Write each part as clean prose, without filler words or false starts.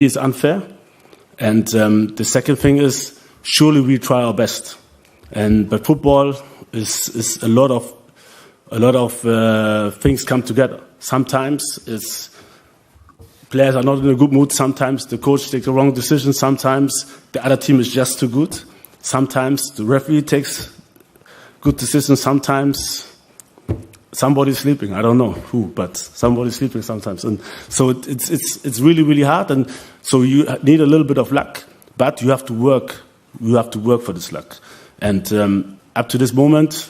is unfair. And the second thing is, surely we try our best. But football is a lot of things come together. Sometimes players are not in a good mood. Sometimes the coach takes the wrong decision. Sometimes the other team is just too good. Sometimes the referee takes good decisions. Sometimes somebody's sleeping. I don't know who, but somebody's sleeping sometimes. And so it's really, really hard. And so you need a little bit of luck, but you have to work. You have to work for this luck. And up to this moment,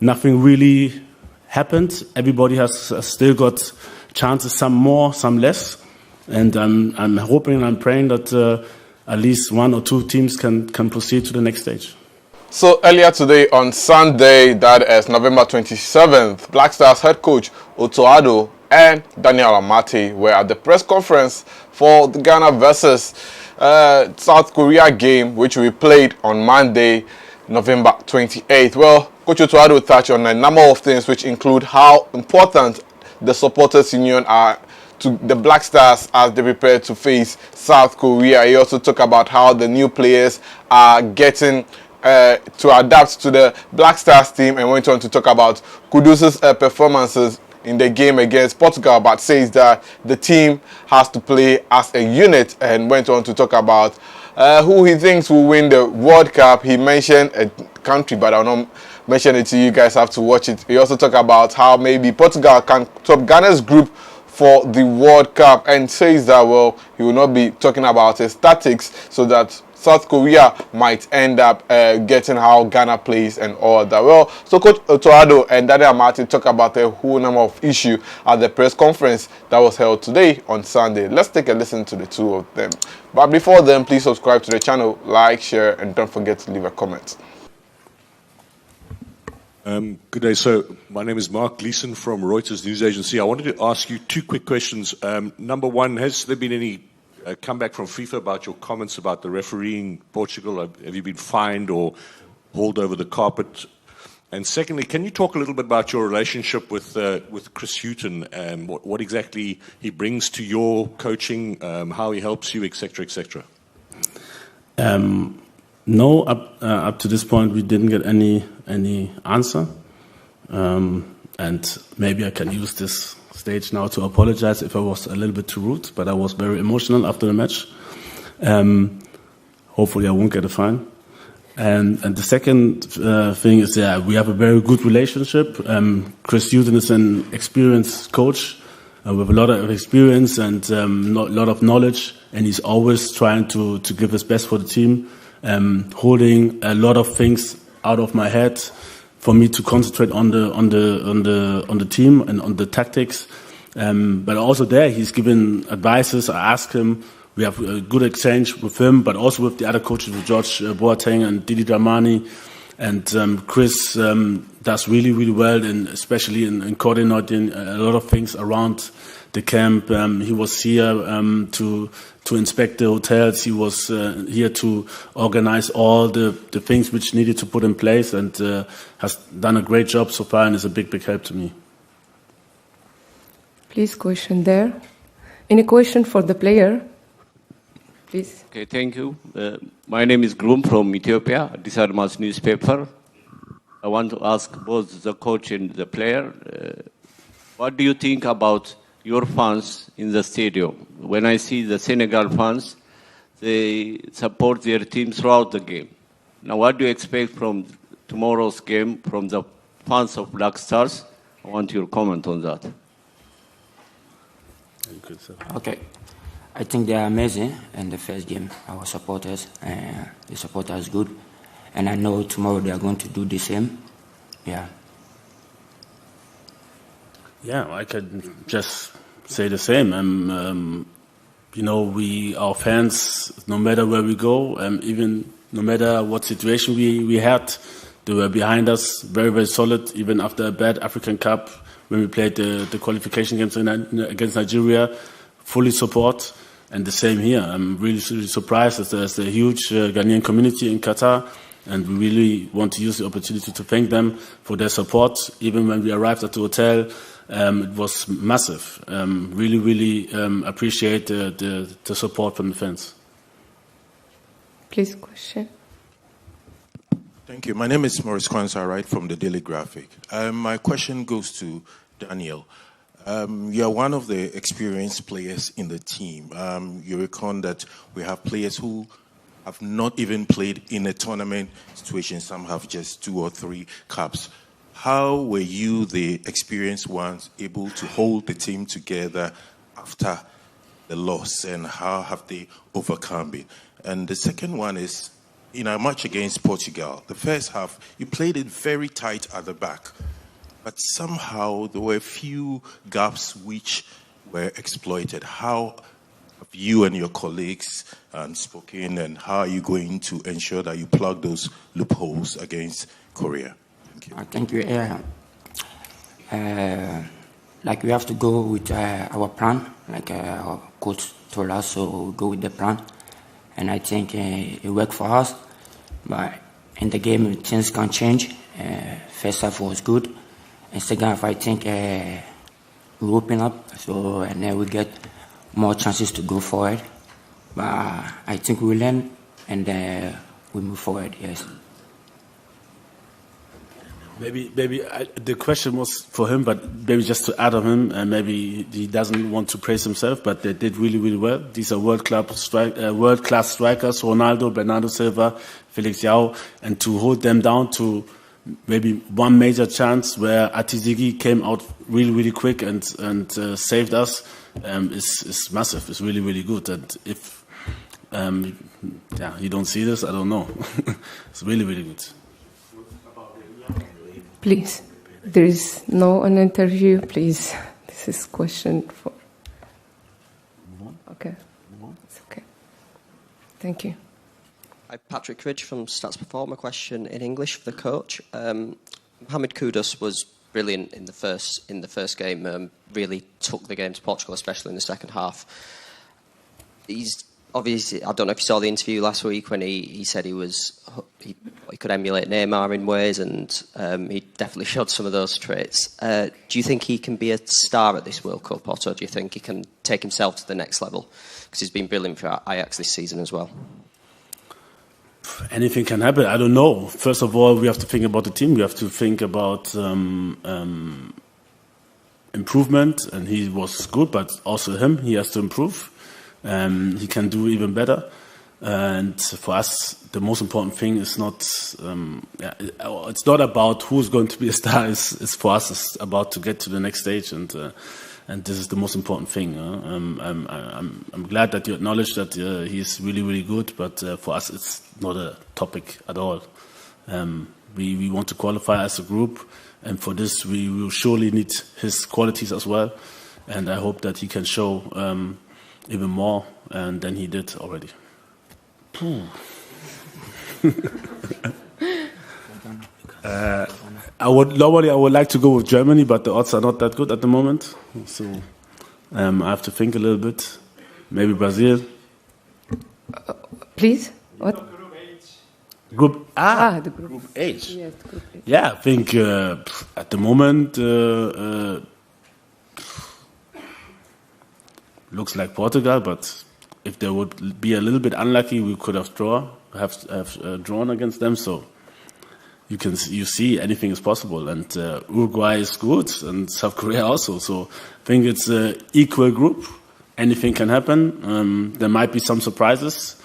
nothing really happened. Everybody has still got chances, some more, some less. And I'm hoping and I'm praying that at least one or two teams can proceed to the next stage. So earlier today on Sunday, that is November 27th, Black Stars head coach Otto Addo and Daniel Amartey were at the press conference for the Ghana versus South Korea game, which we played on Monday, November 28th. Well, Coach Otto Addo touched on a number of things, which include how important the supporters union are to the Black Stars as they prepare to face South Korea. He also talked about how the new players are getting to adapt to the Black Stars team, and went on to talk about Kudus's performances in the game against Portugal, but says that the team has to play as a unit, and went on to talk about who he thinks will win the World Cup. He mentioned a country, but I'll not mention it to you. You guys have to watch it. He also talked about how maybe Portugal can top Ghana's group for the World Cup, and says that, well, he will not be talking about his tactics, so that South Korea might end up getting how Ghana plays and all that. Well, so Coach Otto Addo and Daniel Amartey talk about a whole number of issues at the press conference that was held today on Sunday. Let's take a listen to the two of them. But before then, please subscribe to the channel, like, share, and don't forget to leave a comment. Good day. So my name is Mark Gleeson from Reuters News Agency. I wanted to ask you two quick questions. Number one, has there been any comeback from FIFA about your comments about the refereeing Portugal? Have you been fined or hauled over the carpet? And secondly, can you talk a little bit about your relationship with Chris Hughton and what exactly he brings to your coaching, how he helps you, etc., etc.? No, up to this point, we didn't get any answer. And maybe I can use this stage now to apologize if I was a little bit too rude, but I was very emotional after the match. Hopefully I won't get a fine. And the second thing is, we have a very good relationship. Chris Hughton is an experienced coach with a lot of experience and a lot of knowledge, and he's always trying to give his best for the team, holding a lot of things out of my head for me to concentrate on the team and on the tactics. But also there, he's given advices. I ask him. We have a good exchange with him, but also with the other coaches, with George Boateng and Didi Dramani. And Chris does really, really well, especially in coordinating a lot of things around the camp. He was here to inspect the hotels. He was here to organize all the things which needed to put in place, and has done a great job so far, and is a big, big help to me. Please, question there. Any question for the player? Please. Okay, thank you. My name is Groom from Ethiopia, Disarmas newspaper. I want to ask both the coach and the player, what do you think about your fans in the stadium? When I see the Senegal fans, they support their team throughout the game. Now, what do you expect from tomorrow's game from the fans of Black Stars? I want your comment on that. Okay. I think they are amazing in the first game. Our supporters, they support us good. And I know tomorrow they are going to do the same. Yeah. Yeah, I can just say the same. You know, our fans, no matter where we go, even no matter what situation we had, they were behind us, very, very solid, even after a bad African Cup, when we played the qualification against Nigeria, fully support. And the same here. I'm really, really surprised that there's a huge Ghanaian community in Qatar, and we really want to use the opportunity to thank them for their support. Even when we arrived at the hotel, it was massive. Really appreciate the support from the fans. Please, question. Thank you. My name is Maurice Kwanzaa, I write from the Daily Graphic. My question goes to Daniel. You are one of the experienced players in the team. You reckon that we have players who have not even played in a tournament situation. Some have just 2 or 3 caps. How were you, the experienced ones, able to hold the team together after the loss, and how have they overcome it? And the second one is, in our match against Portugal, the first half, you played it very tight at the back. But somehow there were a few gaps which were exploited. How have you and your colleagues spoken, and how are you going to ensure that you plug those loopholes against Korea? Thank you. Thank you. Like we have to go with our plan, like our coach told us, so we go with the plan. And I think it worked for us. But in the game, things can change. First half was good. And second half, I think we open up, so and then we get more chances to go forward. But I think we learn and we move forward. Yes. Maybe the question was for him, but maybe just to add on him, and maybe he doesn't want to praise himself, but they did really well. These are world-class strikers: Ronaldo, Bernardo Silva, Felix Yao, and to hold them down to maybe one major chance where Atizigi came out really quick and saved us is massive. It's really good. And if you don't see this, I don't know. It's really good. Please, there is no an interview. Please, this is question for. Okay, it's okay. Thank you. Hi, Patrick Ridge from Stats Performer. Question in English for the coach. Mohamed Kudus was brilliant in the first game. Really took the game to Portugal, especially in the second half. He's obviously, I don't know if you saw the interview last week when he said he could emulate Neymar in ways, and he definitely showed some of those traits. Do you think he can be a star at this World Cup, Otto? Do you think he can take himself to the next level? Because he's been brilliant for Ajax this season as well. Anything can happen. I don't know. First of all, we have to think about the team. We have to think about improvement, and he was good, but also he has to improve. He can do even better. And for us, the most important thing is not, it's not about who's going to be a star. It's for us, it's about to get to the next stage, and this is the most important thing. I'm glad that you acknowledge that he's really good, but for us, it's not a topic at all. We want to qualify as a group, and for this, we will surely need his qualities as well. And I hope that he can show even more than he did already. I would like to go with Germany, but the odds are not that good at the moment. So I have to think a little bit. Maybe Brazil. Please? What? Group the group. Group H. Yes, Group H. Yeah, I think at the moment looks like Portugal, but if they would be a little bit unlucky, we could have drawn against them. So you see anything is possible, and Uruguay is good, and South Korea also. So I think it's an equal group. Anything can happen. There might be some surprises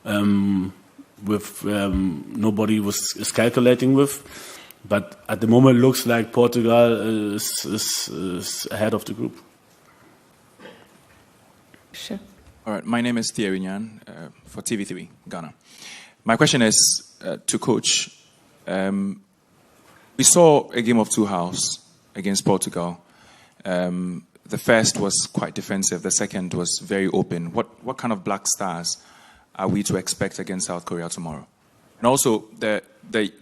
with nobody is calculating with, but at the moment it looks like Portugal is ahead of the group. Sure. All right, my name is Thierry Nyan for TV3 Ghana. My question is to Coach. We saw a game of two halves against Portugal. The first was quite defensive. The second was very open. What kind of black stars are we to expect against South Korea tomorrow? And also, the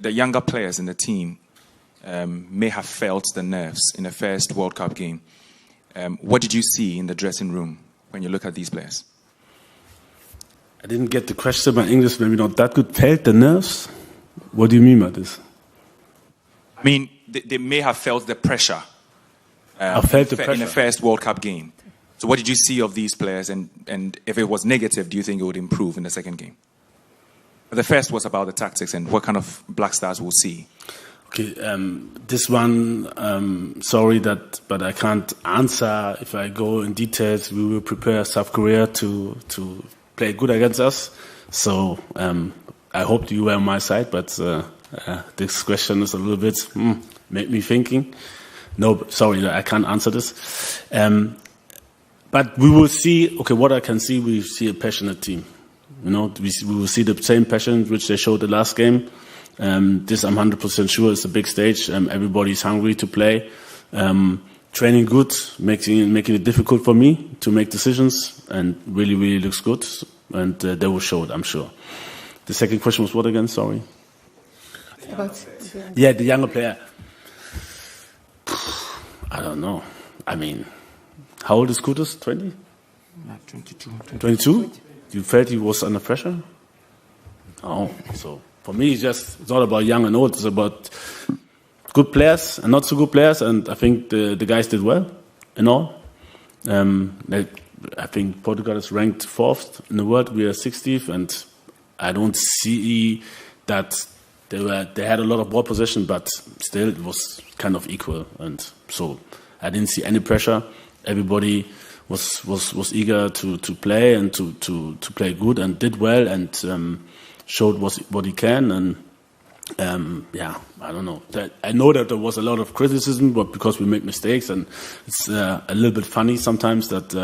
younger players in the team may have felt the nerves in the first World Cup game. What did you see in the dressing room when you look at these players? I didn't get the question. My English maybe not that good. Felt the nerves? What do you mean by this? I mean, they may have felt the pressure I felt the in pressure. the first World Cup game. So what did you see of these players? And if it was negative, do you think it would improve in the second game? The first was about the tactics and what kind of Black Stars we'll see. Okay, this one, sorry but I can't answer. If I go in details, we will prepare South Korea to play good against us. So I hope you were on my side, but this question is a little bit made me thinking. No, sorry, I can't answer this. But we will see. Okay, what I can see, we see a passionate team. You know, we will see the same passion which they showed the last game. This I'm 100% sure is a big stage. Everybody's hungry to play. Training good, making it difficult for me to make decisions, and really looks good. And they will show it, I'm sure. The second question was what again? Sorry. Yeah, the younger player. I don't know. I mean, how old is Kudus? 20? 22. 22? You felt he was under pressure? Oh, so for me, it's not about young and old. It's about good players and not so good players. And I think the guys did well in all. I think Portugal is ranked 4th in the world. We are 60th, and I don't see that they had a lot of ball possession, but still it was kind of equal. And so I didn't see any pressure. Everybody was eager to play and to play good and did well and showed what he can. And I don't know. I know that there was a lot of criticism, but because we make mistakes, and it's a little bit funny sometimes that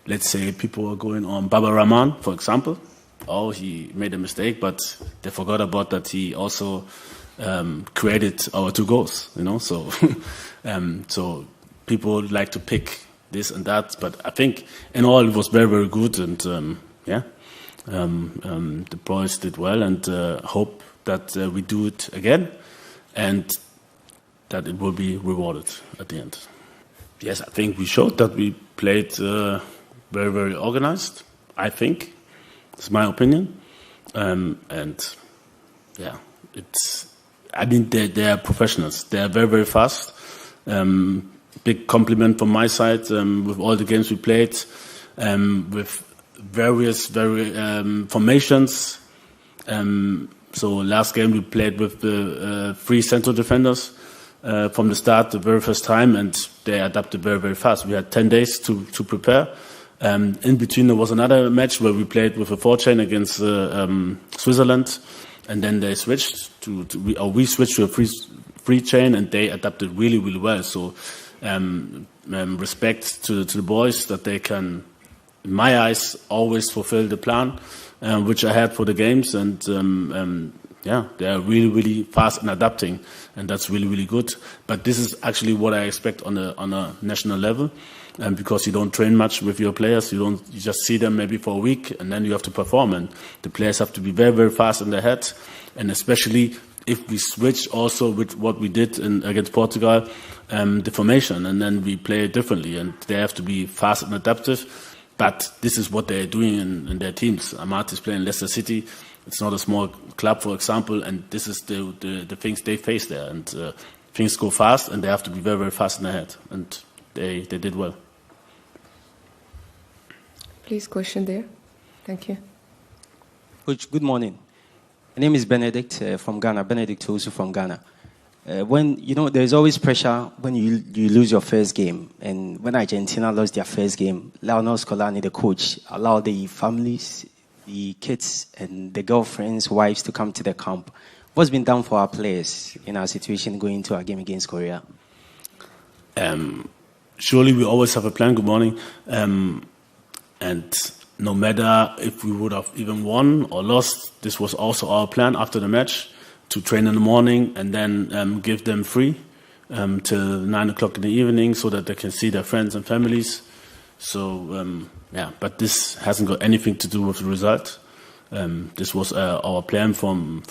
let's say people are going on Baba Rahman, for example. Oh, he made a mistake, but they forgot about that he also created our 2 goals. You know, so so people like to pick this and that, but I think in all it was very good, and the boys did well, and hope that we do it again, and that it will be rewarded at the end. Yes, I think we showed that we played very organized. I think it's my opinion, and yeah, it's. I mean, they are professionals. They are very fast. Big compliment from my side with all the games we played, with various formations. So last game we played with the 3 central defenders from the start, the very first time, and they adapted very fast. We had 10 days to prepare. In between there was another match where we played with a 4-chain against Switzerland, and then they switched we switched to a 3-chain, and they adapted really well. So respect to the boys that they can, in my eyes, always fulfill the plan which I had for the games, and they are really fast in adapting, and that's really good. But this is actually what I expect on a national level, because you don't train much with your players. You just see them maybe for a week, and then you have to perform, and the players have to be very fast in their head, and especially if we switch also with what we did against Portugal, the formation, and then we play it differently, and they have to be fast and adaptive. But this is what they're doing in their teams. Amartey is playing Leicester City. It's not a small club, for example, and this is the things they face there. And things go fast, and they have to be very fast in their head. And they did well. Please, question there. Thank you. Coach, good morning. My name is Benedict from Ghana. Benedict also from Ghana. When there's always pressure when you lose your first game, and when Argentina lost their first game, Lionel Scolani, the coach, allowed the families, the kids, and the girlfriends, wives to come to the camp. What's been done for our players in our situation going into our game against Korea? Surely we always have a plan. Good morning, and no matter if we would have even won or lost, this was also our plan after the match, to train in the morning and then give them free till 9 o'clock in the evening so that they can see their friends and families. So, but this hasn't got anything to do with the result. This was our plan from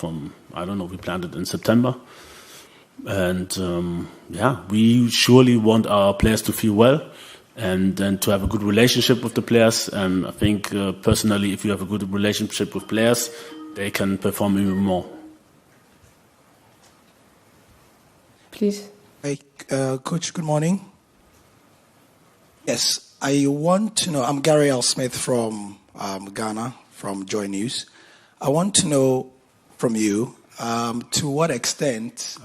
I don't know, we planned it in September. And, we surely want our players to feel well and then to have a good relationship with the players. I think, personally, if you have a good relationship with players, they can perform even more. Please. Hey, Coach, good morning. Yes, I want to know. I'm Gary L. Smith from Ghana, from Joy News. I want to know from you to what extent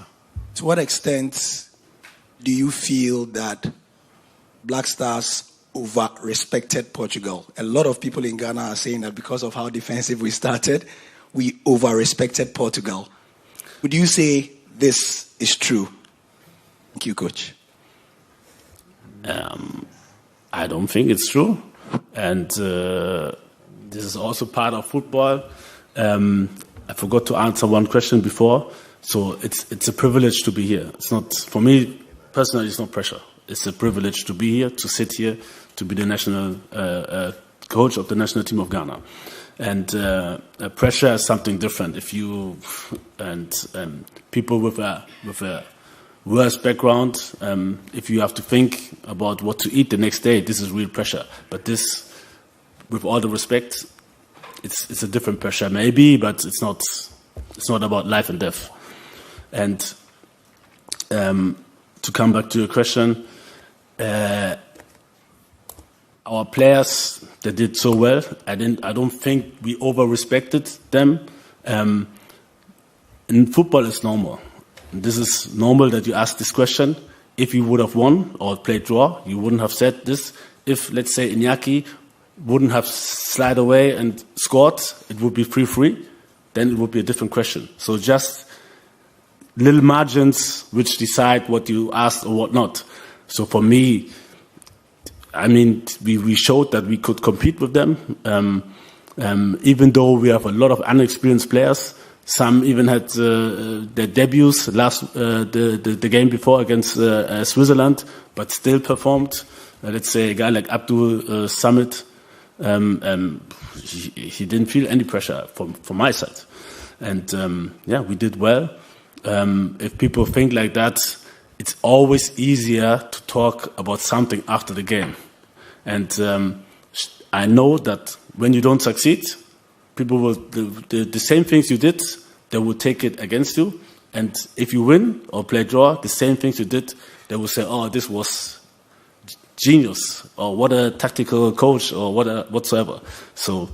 do you feel that Black Stars over-respected Portugal? A lot of people in Ghana are saying that because of how defensive we started, we over-respected Portugal. Would you say this is true? Thank you, Coach. I don't think it's true. And this is also part of football. I forgot to answer one question before. So it's a privilege to be here. It's not, for me personally, it's not pressure. It's a privilege to be here, to sit here, to be the national coach of the national team of Ghana. And pressure is something different. If you and people with a worse background, if you have to think about what to eat the next day, this is real pressure. But this, with all the respect, it's a different pressure maybe, but it's not about life and death. And to come back to your question, our players, they did so well. I don't think we over-respected them. In football, it's normal. This is normal that you ask this question. If you would have won or played draw, you wouldn't have said this. If, let's say, Iñaki wouldn't have slid away and scored, it would be 3-3, then it would be a different question. So just little margins which decide what you asked or what not. So for me, I mean, we showed that we could compete with them, even though we have a lot of unexperienced players. Some even had their debuts the game before against Switzerland, but still performed. Let's say a guy like Abdul Samit, he didn't feel any pressure from my side. And yeah, we did well. If people think like that, it's always easier to talk about something after the game. And I know that when you don't succeed, people will, the same things you did, they will take it against you. And if you win or play draw, the same things you did, they will say, oh, this was genius, or what a tactical coach, or whatsoever. So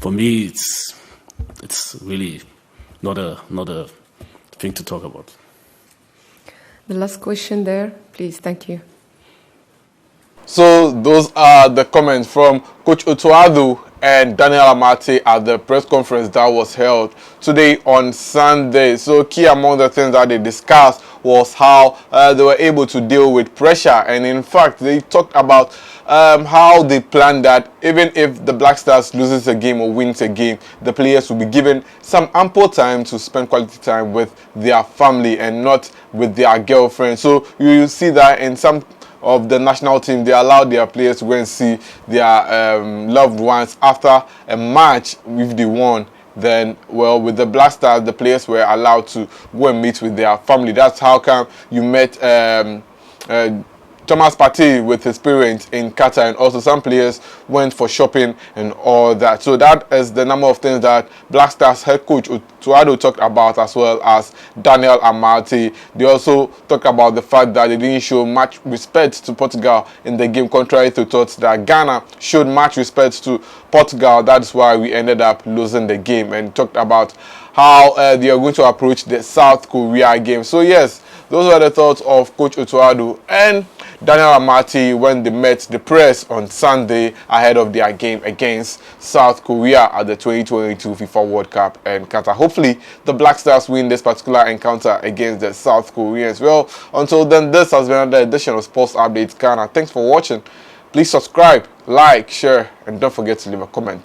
for me, it's really not a thing to talk about. The last question there, please. Thank you. So those are the comments from Coach Otto and Daniel Amartey at the press conference that was held today on Sunday. So key among the things that they discussed was how they were able to deal with pressure, and in fact they talked about how they planned that even if the Black Stars loses a game or wins a game, the players will be given some ample time to spend quality time with their family and not with their girlfriend. So you will see that in some of the national team, they allow their players to go and see their loved ones after a match if they won. Then, well, with the Black Stars, the players were allowed to go and meet with their family. That's how come you met Thomas Partey with his parents in Qatar, and also some players went for shopping and all that. So that is the number of things that Black Stars head coach Addo talked about, as well as Daniel Amartey. They also talked about the fact that they didn't show much respect to Portugal in the game, contrary to thoughts that Ghana showed much respect to Portugal. That's why we ended up losing the game, and talked about how they are going to approach the South Korea game. So yes, those are the thoughts of Coach Addo and Daniel Amartey when they met the press on Sunday ahead of their game against South Korea at the 2022 FIFA World Cup in Qatar. Hopefully, the Black Stars win this particular encounter against the South Koreans. Well, until then, this has been another edition of Sports Updates Ghana. Thanks for watching. Please subscribe, like, share, and don't forget to leave a comment.